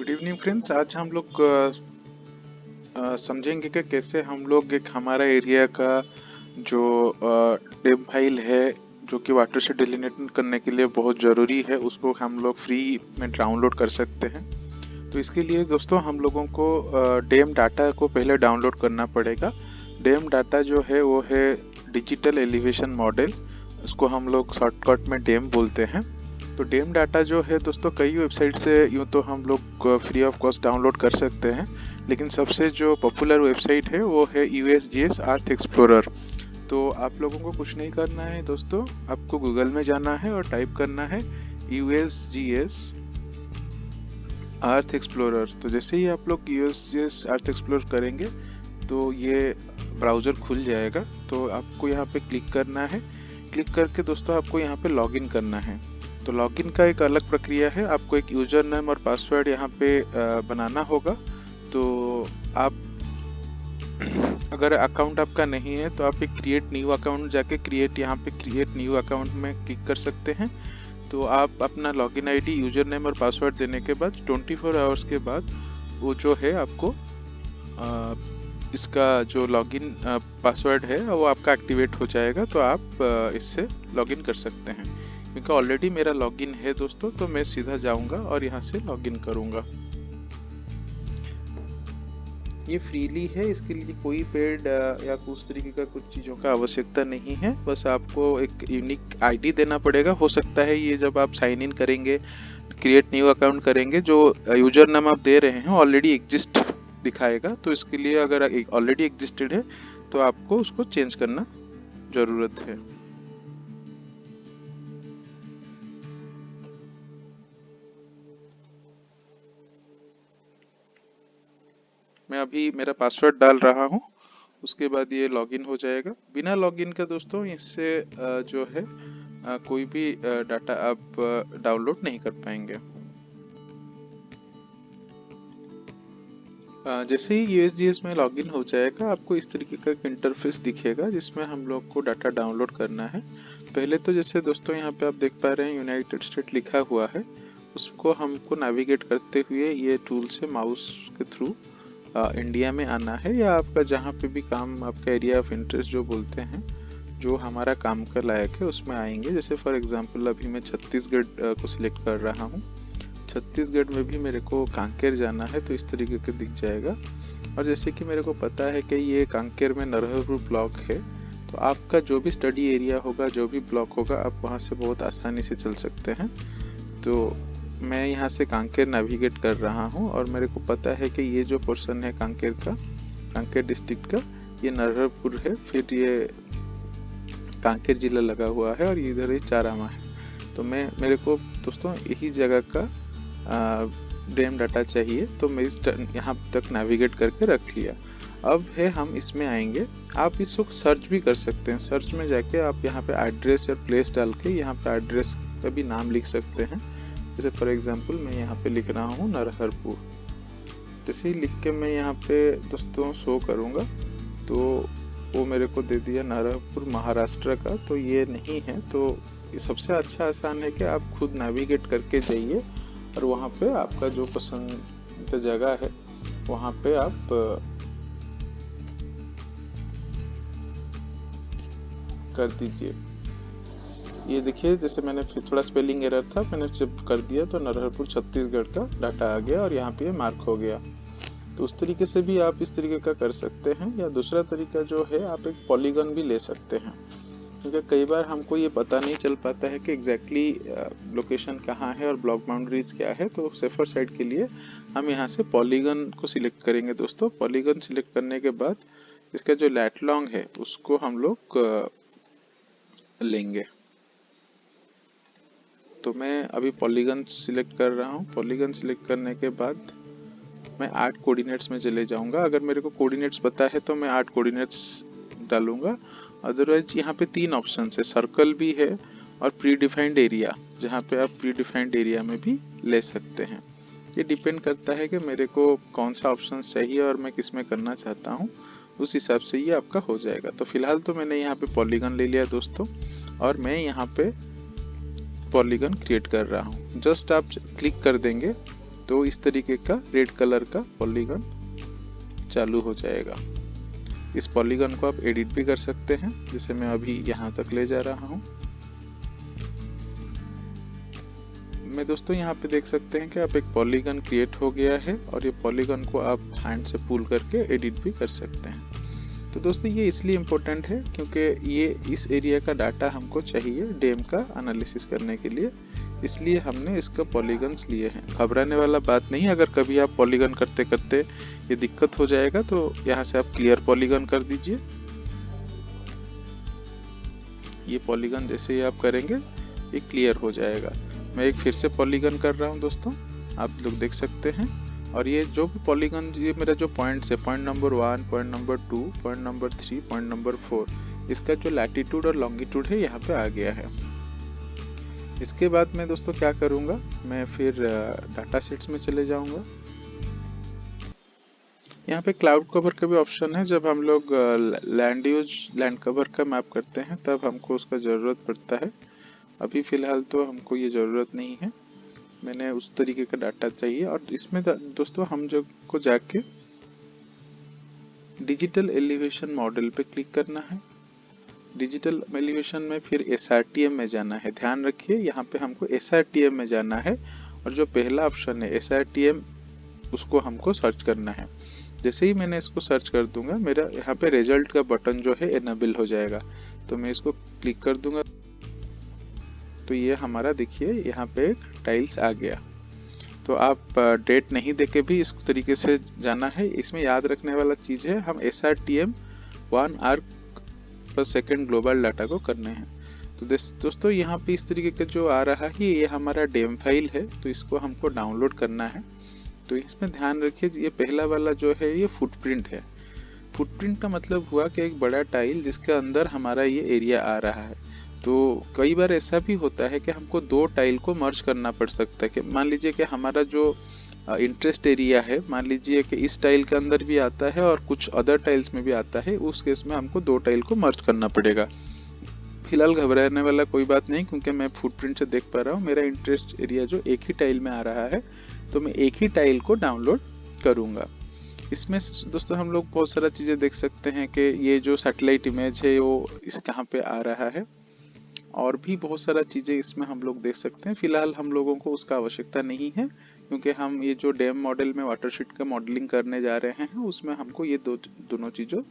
Good evening friends. आज हम लोग समझेंगे कि कैसे हम लोग एक हमारा एरिया का जो डेम फाइल है जो कि वाटर से डिलिनेट करने के लिए बहुत ज़रूरी है, उसको हम लोग फ्री में डाउनलोड कर सकते हैं। तो इसके लिए दोस्तों हम लोगों को डेम डाटा को पहले डाउनलोड करना पड़ेगा। डेम डाटा जो है वो है डिजिटल एलिवेशन मॉडल, उसको हम लोग शॉर्टकट में डेम बोलते हैं। तो डेम डाटा जो है दोस्तों कई वेबसाइट से यूँ तो हम लोग फ्री ऑफ कॉस्ट डाउनलोड कर सकते हैं, लेकिन सबसे जो पॉपुलर वेबसाइट है वो है USGS अर्थ एक्सप्लोरर। तो आप लोगों को कुछ नहीं करना है दोस्तों, आपको गूगल में जाना है और टाइप करना है USGS अर्थ एक्सप्लोरर। तो जैसे ही आप लोग USGS अर्थ एक्सप्लोर करेंगे तो ये ब्राउज़र खुल जाएगा। तो आपको यहाँ पे क्लिक करना है। क्लिक करके दोस्तों आपको यहाँ पे लॉगिन करना है। तो लॉगिन का एक अलग प्रक्रिया है, आपको एक यूज़र नेम और पासवर्ड यहाँ पे बनाना होगा। तो आप अगर अकाउंट आपका नहीं है तो आप एक क्रिएट न्यू अकाउंट जाके यहाँ पे क्रिएट न्यू अकाउंट में क्लिक कर सकते हैं। तो आप अपना लॉगिन आईडी, यूज़र नेम और पासवर्ड देने के बाद 24 आवर्स के बाद वो जो है आपको इसका जो लॉगिन पासवर्ड है वो आपका एक्टिवेट हो जाएगा। तो आप इससे लॉगिन कर सकते हैं। क्योंकि ऑलरेडी मेरा लॉगिन है दोस्तों, तो मैं सीधा जाऊंगा और यहाँ से लॉगिन करूंगा। ये फ्रीली है, इसके लिए कोई पेड या उस तरीके का कुछ चीज़ों का आवश्यकता नहीं है। बस आपको एक यूनिक आईडी देना पड़ेगा। हो सकता है ये जब आप साइन इन करेंगे, क्रिएट न्यू अकाउंट करेंगे, जो यूजर नेम आप दे रहे हैं ऑलरेडी एग्जिस्ट दिखाएगा। तो इसके लिए अगर ऑलरेडी एग्जिस्टेड है तो आपको उसको चेंज करना ज़रूरत है। मैं अभी मेरा पासवर्ड डाल रहा हूँ, उसके बाद ये लॉगिन हो जाएगा। बिना लॉगिन के दोस्तों इससे जो है कोई भी डाटा आप डाउनलोड नहीं कर पाएंगे। जैसे ही USGS में लॉगिन हो जाएगा आपको इस तरीके का एक इंटरफेस दिखेगा जिसमें हम लोग को डाटा डाउनलोड करना है। पहले तो जैसे दोस्तों यहाँ पे आप देख पा रहे हैं यूनाइटेड स्टेट लिखा हुआ है, उसको हमको नेविगेट करते हुए ये टूल से माउस के थ्रू इंडिया में आना है, या आपका जहाँ पे भी काम, आपका एरिया ऑफ इंटरेस्ट जो बोलते हैं, जो हमारा काम का लायक है उसमें आएंगे। जैसे फॉर एग्जांपल अभी मैं छत्तीसगढ़ को सिलेक्ट कर रहा हूँ। छत्तीसगढ़ में भी मेरे को कांकेर जाना है तो इस तरीके के दिख जाएगा। और जैसे कि मेरे को पता है कि ये कांकेर में नरहरपुर ब्लॉक है, तो आपका जो भी स्टडी एरिया होगा, जो भी ब्लॉक होगा, आप वहाँ से बहुत आसानी से चल सकते हैं। तो मैं यहाँ से कांकेर नेविगेट कर रहा हूँ और मेरे को पता है कि ये जो पोर्शन है कांकेर का, कांकेर डिस्ट्रिक्ट का, ये नरहरपुर है, फिर ये कांकेर जिला लगा हुआ है और इधर ही चारामा है। तो मेरे को दोस्तों यही जगह का डेम डाटा चाहिए, तो मैं इस यहाँ तक नेविगेट करके रख लिया। अब है हम इसमें आएंगे। आप इसको सर्च भी कर सकते हैं। सर्च में जाके आप यहाँ पे एड्रेस या प्लेस डाल के यहाँ पे एड्रेस का भी नाम लिख सकते हैं। जैसे फॉर एग्जांपल मैं यहाँ पे लिख रहा हूँ नरहरपुर। जैसे ही लिख के मैं यहाँ पे दोस्तों शो करूँगा तो वो मेरे को दे दिया नरहरपुर महाराष्ट्र का, तो ये नहीं है। तो ये सबसे अच्छा आसान है कि आप खुद नेविगेट करके जाइए और वहाँ पे आपका जो पसंद जगह है वहाँ पे आप कर दीजिए। ये देखिए, जैसे मैंने फिर थोड़ा स्पेलिंग एरर था, मैंने जब कर दिया तो नरहरपुर छत्तीसगढ़ का डाटा आ गया और यहाँ पे मार्क हो गया। तो उस तरीके से भी आप इस तरीके का कर सकते हैं। या दूसरा तरीका जो है, आप एक पॉलीगन भी ले सकते हैं, क्योंकि कई बार हमको ये पता नहीं चल पाता है कि एग्जैक्टली लोकेशन कहाँ है और ब्लॉक बाउंड्रीज क्या है। तो सेफर साइड के लिए हम यहाँ से पॉलीगन को सिलेक्ट करेंगे दोस्तों। पॉलीगन सिलेक्ट करने के बाद इसका जो लैट लॉन्ग है उसको हम लोग लेंगे। तो मैं अभी पॉलीगन सिलेक्ट कर रहा हूँ। पॉलीगन सिलेक्ट करने के बाद मैं 8 कोऑर्डिनेट्स में चले जाऊंगा। अगर मेरे को कोऑर्डिनेट्स पता है तो मैं 8 कोऑर्डिनेट्स डालूंगा। अदरवाइज यहाँ पे 3 ऑप्शन है, सर्कल भी है और प्री डिफाइंड एरिया, जहाँ पे आप प्री डिफाइंड एरिया में भी ले सकते हैं। ये डिपेंड करता है कि मेरे को कौन सा ऑप्शन चाहिए और मैं किस में करना चाहता हूँ, उस हिसाब से ये आपका हो जाएगा। तो फिलहाल तो मैंने यहाँ पे पॉलीगन ले लिया दोस्तों, और मैं यहाँ पे पॉलीगन क्रिएट कर रहा हूँ। जस्ट आप क्लिक कर देंगे तो इस तरीके का रेड कलर का पॉलीगन चालू हो जाएगा। इस पॉलीगन को आप एडिट भी कर सकते हैं, जैसे मैं अभी यहाँ तक ले जा रहा हूँ। मैं दोस्तों यहाँ पे देख सकते हैं कि आप एक पॉलीगन क्रिएट हो गया है और ये पॉलीगन को आप हैंड से पुल करके एडिट भी कर सकते हैं। तो दोस्तों ये इसलिए इम्पोर्टेंट है क्योंकि ये इस एरिया का डाटा हमको चाहिए डैम का एनालिसिस करने के लिए, इसलिए हमने इसका पॉलीगन्स लिए हैं। घबराने वाला बात नहीं, अगर कभी आप पॉलीगन करते करते ये दिक्कत हो जाएगा तो यहाँ से आप क्लियर पॉलीगन कर दीजिए। ये पॉलीगन जैसे ही आप करेंगे ये क्लियर हो जाएगा। मैं एक फिर से पॉलीगन कर रहा हूँ दोस्तों, आप लोग देख सकते हैं। और ये जो भी पॉलीगन, ये मेरा जो पॉइंट्स है, point number 1, point number 2, point number 3, point number 4, इसका जो लैटिट्यूड और लॉन्गिट्यूड है यहाँ पे आ गया है। इसके बाद मैं दोस्तों क्या करूँगा, मैं फिर डाटा सेट्स में चले जाऊँगा। यहाँ पे क्लाउड कवर का भी ऑप्शन है। जब हम लोग लैंड कवर का मैप करते हैं तब हमको उसका ज़रूरत पड़ता है। अभी फ़िलहाल तो हमको ये ज़रूरत नहीं है, मैंने उस तरीके का डाटा चाहिए। और इसमें दोस्तों हम जो को जाके डिजिटल एलिवेशन मॉडल पे क्लिक करना है। डिजिटल एलिवेशन में फिर SRTM में जाना है। ध्यान रखिए यहाँ पे हमको SRTM में जाना है और जो पहला ऑप्शन है SRTM, उसको हमको सर्च करना है। जैसे ही मैंने इसको सर्च कर दूंगा, मेरा यहाँ पे रिजल्ट का बटन जो है एनेबल हो जाएगा। तो मैं इसको क्लिक कर दूंगा तो ये हमारा देखिए यहाँ पे एक टाइल्स आ गया। तो आप डेट नहीं देके भी इस तरीके से जाना है। इसमें याद रखने वाला चीज़ है, हम SRTM 1 आर्क पर सेकेंड ग्लोबल डाटा को करने हैं। तो दोस्तों यहाँ पे इस तरीके का जो आ रहा है ये हमारा डेम फाइल है, तो इसको हमको डाउनलोड करना है। तो इसमें ध्यान रखिए, ये पहला वाला जो है ये फुटप्रिंट है। फुटप्रिंट का मतलब हुआ कि एक बड़ा टाइल जिसके अंदर हमारा ये एरिया आ रहा है। तो कई बार ऐसा भी होता है कि हमको दो टाइल को मर्ज करना पड़ सकता है। कि मान लीजिए कि हमारा जो इंटरेस्ट एरिया है, मान लीजिए कि इस टाइल के अंदर भी आता है और कुछ अदर टाइल्स में भी आता है, उस केस में हमको दो टाइल को मर्ज करना पड़ेगा। फिलहाल घबराने वाला कोई बात नहीं, क्योंकि मैं फुटप्रिंट से देख पा रहा हूँ मेरा इंटरेस्ट एरिया जो एक ही टाइल में आ रहा है, तो मैं एक ही टाइल को डाउनलोड करूँगा। इसमें दोस्तों हम लोग बहुत सारा चीज़ें देख सकते हैं कि ये जो सैटेलाइट इमेज है वो इस कहाँ पे आ रहा है, और भी बहुत सारा चीज़ें इसमें हम लोग देख सकते हैं। फिलहाल हम लोगों को उसका आवश्यकता नहीं है, क्योंकि हम ये जो डैम मॉडल में वाटरशीट का मॉडलिंग करने जा रहे हैं उसमें हमको ये दोनों चीज़ों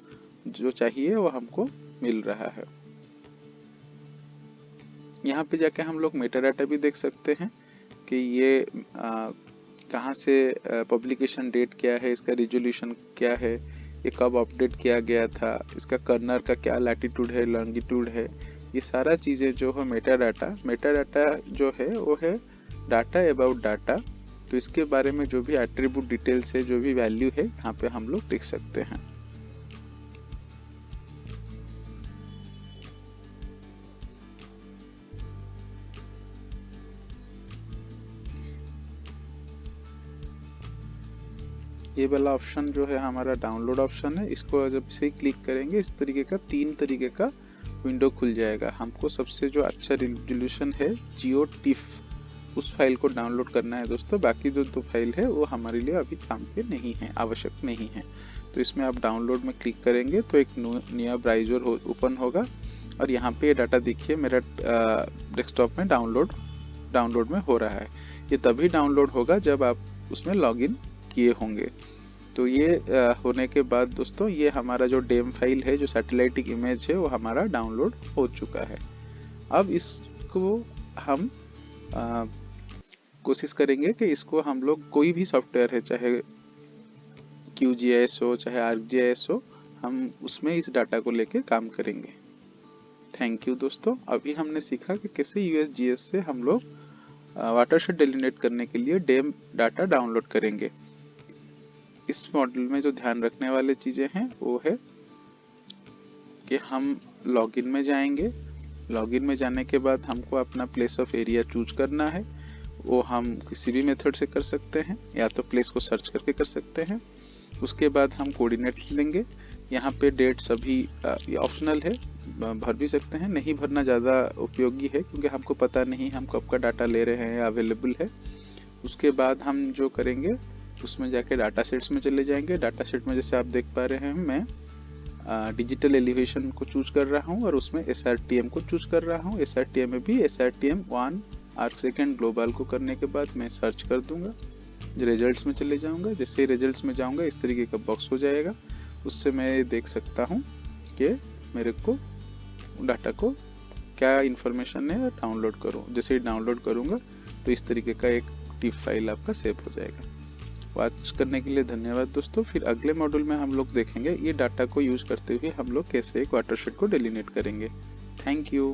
जो चाहिए वो हमको मिल रहा है। यहाँ पे जाके हम लोग मेटा डाटा भी देख सकते हैं कि ये कहाँ से पब्लिकेशन डेट क्या है, इसका रिजोल्यूशन क्या है, ये कब अपडेट किया गया था, इसका कर्नर का क्या लैटिट्यूड है, लॉन्गिट्यूड है, ये सारा चीज़ें जो है मेटा डाटा जो है वो है डाटा अबाउट डाटा। तो इसके बारे में जो भी एट्रीब्यूट डिटेल्स है, जो भी वैल्यू है, यहाँ पे हम लोग देख सकते हैं। ये वाला ऑप्शन जो है हमारा डाउनलोड ऑप्शन है। इसको जब से क्लिक करेंगे इस तरीके का 3 तरीके का विंडो खुल जाएगा। हमको सबसे जो अच्छा रिजोल्यूशन है GeoTIFF, उस फाइल को डाउनलोड करना है दोस्तों। बाकी जो 2 फाइल है वो हमारे लिए अभी काम पे नहीं है, आवश्यक नहीं है। तो इसमें आप डाउनलोड में क्लिक करेंगे तो एक नया ब्राउज़र ओपन होगा और यहाँ पे डाटा देखिए मेरा डेस्कटॉप में डाउनलोड में हो रहा है। ये तभी डाउनलोड होगा जब आप उसमें लॉगिन किए होंगे। तो ये होने के बाद दोस्तों ये हमारा जो डेम फाइल है, जो सैटेलाइट इमेज है, वो हमारा डाउनलोड हो चुका है। अब इसको हम कोशिश करेंगे कि इसको हम लोग कोई भी सॉफ्टवेयर है, चाहे QGIS हो, चाहे ArcGIS हो, हम उसमें इस डाटा को लेके काम करेंगे। थैंक यू दोस्तों। अभी हमने सीखा कि कैसे USGS से हम लोग वाटरशेड डेलिनेट करने के लिए डेम डाटा डाउनलोड करेंगे। इस मॉडल में जो ध्यान रखने वाले चीज़ें हैं वो है कि हम लॉगिन में जाएंगे। लॉगिन में जाने के बाद हमको अपना प्लेस ऑफ एरिया चूज करना है। वो हम किसी भी मेथड से कर सकते हैं, या तो प्लेस को सर्च करके कर सकते हैं। उसके बाद हम कोऑर्डिनेट लेंगे। यहाँ पे डेट सभी ये ऑप्शनल है, भर भी सकते हैं, नहीं भरना ज़्यादा उपयोगी है, क्योंकि हमको पता नहीं हम कब का डाटा ले रहे हैं या अवेलेबल है। उसके बाद हम जो करेंगे उसमें जाके डाटा सेट्स में चले जाएंगे। डाटा सेट में जैसे आप देख पा रहे हैं मैं डिजिटल एलिवेशन को चूज कर रहा हूँ और उसमें SRTM को चूज कर रहा हूँ। SRTM में भी SRTM 1 आर्क सेकेंड ग्लोबल को करने के बाद मैं सर्च कर दूंगा, रिजल्ट्स में चले जाऊंगा। जैसे ही रिजल्ट्स में जाऊंगा इस तरीके का बॉक्स हो जाएगा, उससे मैं देख सकता हूँ कि मेरे को डाटा को क्या इन्फॉर्मेशन है डाउनलोड करूँ। जैसे ही डाउनलोड करूँगा तो इस तरीके का एक टिप फाइल आपका सेव हो जाएगा। वॉच करने के लिए धन्यवाद दोस्तों। फिर अगले मॉड्यूल में हम लोग देखेंगे ये डाटा को यूज करते हुए हम लोग कैसे एक वाटरशेड को डिलीनेट करेंगे। Thank you.